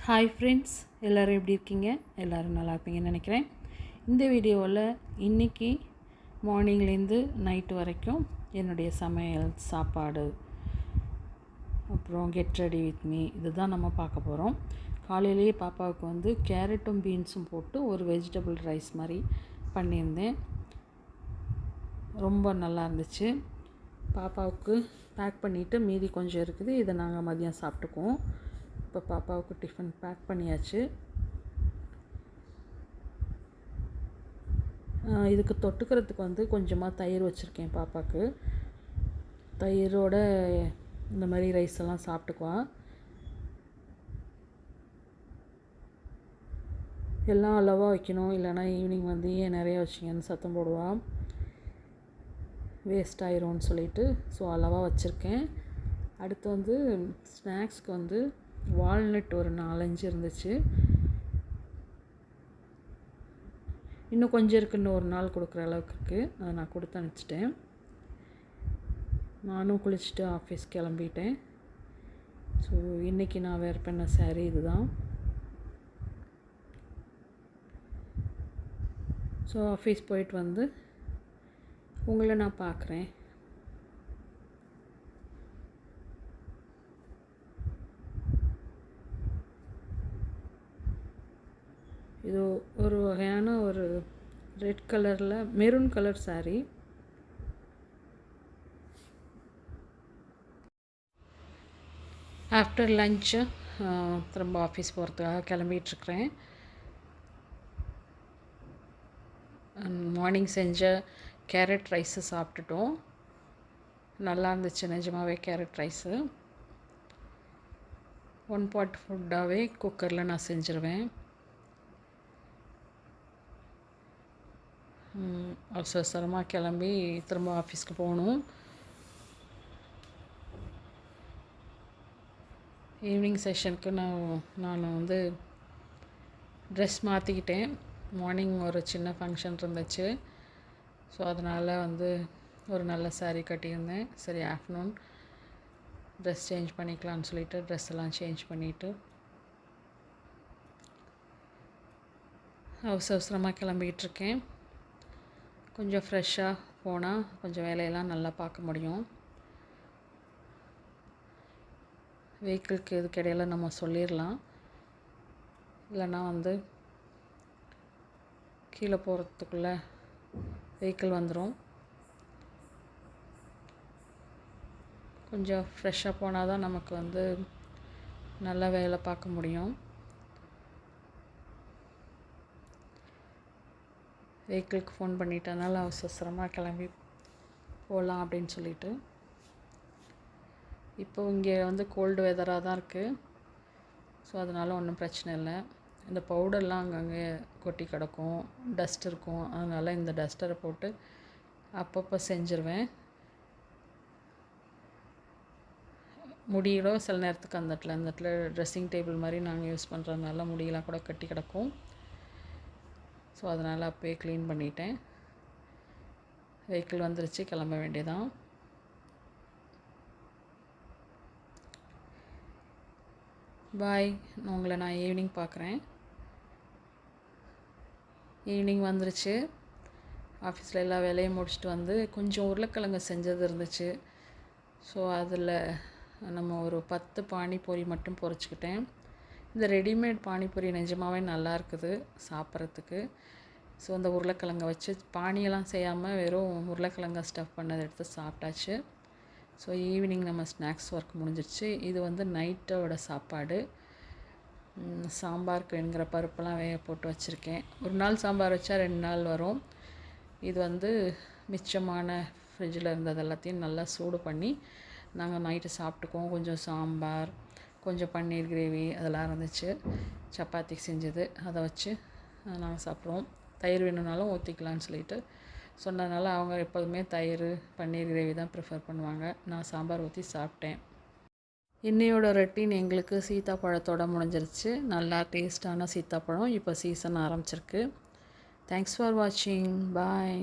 Hi friends, எல்லோரும் எப்படி இருக்கீங்க? எல்லோரும் நல்லா இருப்பீங்கன்னு நினைக்கிறேன். இந்த வீடியோவில் இன்றைக்கி மார்னிங்லேருந்து நைட்டு வரைக்கும் என்னுடைய சமையல், சாப்பாடு, அப்புறம் கெட் ரெடி வித் மீ இது தான் நம்ம பார்க்க போகிறோம். காலையிலேயே பாப்பாவுக்கு கேரட்டும் பீன்ஸும் போட்டு ஒரு வெஜிடபிள் ரைஸ் மாதிரி பண்ணியிருந்தேன். ரொம்ப நல்லா இருந்துச்சு. பாப்பாவுக்கு பேக் பண்ணிவிட்டு மீதி கொஞ்சம் இருக்குது, இதை நாங்கள் மதியம் சாப்பிட்டுக்குவோம். இப்போ பாப்பாவுக்கு டிஃபன் பேக் பண்ணியாச்சு. இதுக்கு தொட்டுக்கிறதுக்கு கொஞ்சமாக தயிர் வச்சுருக்கேன். பாப்பாவுக்கு தயிரோட இந்த மாதிரி ரைஸ் எல்லாம் சாப்பிட்டுக்குவான். எல்லாம் அளவாக வைக்கணும், இல்லைனா ஈவினிங் ஏன் நிறைய வச்சிங்கன்னு சத்தம் போடுவான், வேஸ்ட் ஆயிரும்னு சொல்லிட்டு. ஸோ அளவாக வச்சுருக்கேன். அடுத்து ஸ்நாக்ஸ்க்கு வால்நட் ஒரு 4-5 இருந்துச்சு. இன்னும் கொஞ்சம் இருக்குது, இன்னும் ஒரு நாள் கொடுக்குற அளவுக்கு இருக்குது. அதை நான் கொடுத்து அனுப்பிச்சிட்டேன். நானும் குளிச்சுட்டு ஆஃபீஸ் கிளம்பிட்டேன். ஸோ இன்றைக்கி நான் வேர் பண்ண சாரீ இதுதான். ஸோ ஆஃபீஸ் போயிட்டு உங்களை நான் பார்க்குறேன். இது ஒரு வகையான ஒரு ரெட் கலரில் maroon colour sari. After lunch திரும்ப ஆஃபீஸ் போகிறதுக்காக கிளம்பிகிட்ருக்குறேன். மார்னிங் செஞ்ச கேரட் ரைஸு சாப்பிட்டுட்டோம். நல்லா இருந்துச்சு நிஜமாகவே கேரட் ரைஸு. 1 பாட் ஃபுட்டாகவே குக்கரில் நான் செஞ்சுருவேன். அவசரமாக கிளம்பி திரும்ப ஆஃபீஸ்க்கு போகணும். ஈவினிங் செஷனுக்கு நான் ட்ரெஸ் மாற்றிக்கிட்டேன். மார்னிங் ஒரு சின்ன ஃபங்க்ஷன் இருந்துச்சு. ஸோ அதனால் ஒரு நல்ல சாரீ கட்டியிருந்தேன். சரி, ஆஃப்டர்நூன் ட்ரெஸ் சேஞ்ச் பண்ணிக்கலான்னு சொல்லிவிட்டு ட்ரெஸ் எல்லாம் சேஞ்ச் பண்ணிவிட்டு அவசரமாக கிளம்பிகிட்ருக்கேன். கொஞ்சம் ஃப்ரெஷ்ஷாக போனால் கொஞ்சம் வேலையெல்லாம் நல்லா பார்க்க முடியும். வெஹிக்கிளுக்கு இதுக்கிடையில நம்ம சொல்லிடலாம், இல்லைன்னா கீழே போகிறதுக்குள்ளே வெஹிக்கிள் வந்துடும். கொஞ்சம் ஃப்ரெஷ்ஷாக போனால் தான் நமக்கு நல்லா வேலை பார்க்க முடியும். வெஹிக்கிளுக்கு ஃபோன் பண்ணிட்டனால அவசரமாக கிளம்பி போகலாம் அப்படின்னு சொல்லிட்டு. இப்போ இங்கே கோல்டு வெதராக தான் இருக்குது. ஸோ அதனால் ஒன்றும் பிரச்சனை இல்லை. இந்த பவுடர்லாம் அங்கங்கே கொட்டி கிடக்கும், டஸ்ட் இருக்கும். அதனால் இந்த டஸ்டரை போட்டு அப்பப்போ செஞ்சுருவேன். முடியலோ சில நேரத்துக்கு அந்த இடத்துல ட்ரெஸ்ஸிங் டேபிள் மாதிரி நாங்கள் யூஸ் பண்ணுறதுனால முடியெல்லாம் கூட கட்டி கிடக்கும். ஸோ அதனால் அப்போயே க்ளீன் பண்ணிட்டேன். வெஹிக்கிள் வந்துருச்சு, கிளம்ப வேண்டியதான். பாய், உங்களை நான் ஈவினிங் பார்க்குறேன். ஈவினிங் வந்துருச்சு. ஆஃபீஸில் எல்லா வேலையும் முடிச்சுட்டு கொஞ்சம் உருளைக்கிழங்கு செஞ்சது இருந்துச்சு. ஸோ அதில் நம்ம ஒரு 10 பானிபூரி மட்டும் பொரிச்சுக்கிட்டேன். இந்த ரெடிமேட் பானிபூரி நிஜமாகவே நல்லா இருக்குது சாப்பிட்றதுக்கு. ஸோ அந்த உருளைக்கிழங்கை வச்சு பானியெல்லாம் செய்யாமல் வெறும் உருளைக்கிழங்கை ஸ்டஃப் பண்ணதை எடுத்து சாப்பிட்டாச்சு. ஸோ ஈவினிங் நம்ம ஸ்நாக்ஸ் ஒர்க் முடிஞ்சிடுச்சு. இது நைட்டோட சாப்பாடு. சாம்பாருக்கு வேணுங்கிற பருப்பெல்லாம் வேக போட்டு வச்சுருக்கேன். ஒரு நாள் சாம்பார் வச்சா 2 நாள் வரும். இது மிச்சமான ஃப்ரிட்ஜில் இருந்தது எல்லாத்தையும் நல்லா சூடு பண்ணி நாங்கள் நைட்டு சாப்பிட்டுக்குவோம். கொஞ்சம் சாம்பார், கொஞ்சம் பன்னீர் கிரேவி அதெல்லாம் இருந்துச்சு. சப்பாத்தி செஞ்சது அதை வச்சு நாங்கள் சாப்பிடுவோம். தயிர் வேணும்னாலும் ஊற்றிக்கலான்னு சொல்லிட்டு சொன்னதுனால அவங்க எப்போதுமே தயிர், பன்னீர் கிரேவி தான் ப்ரிஃபர் பண்ணுவாங்க. நான் சாம்பார் ஊற்றி சாப்பிட்டேன். இன்னையோட ரொட்டீன் எங்களுக்கு சீத்தாப்பழத்தோடு முடிஞ்சிருச்சு. நல்லா டேஸ்டான சீத்தாப்பழம் இப்போ சீசன் ஆரம்பிச்சிருக்கு. தேங்க்ஸ் ஃபார் வாட்சிங். பாய்.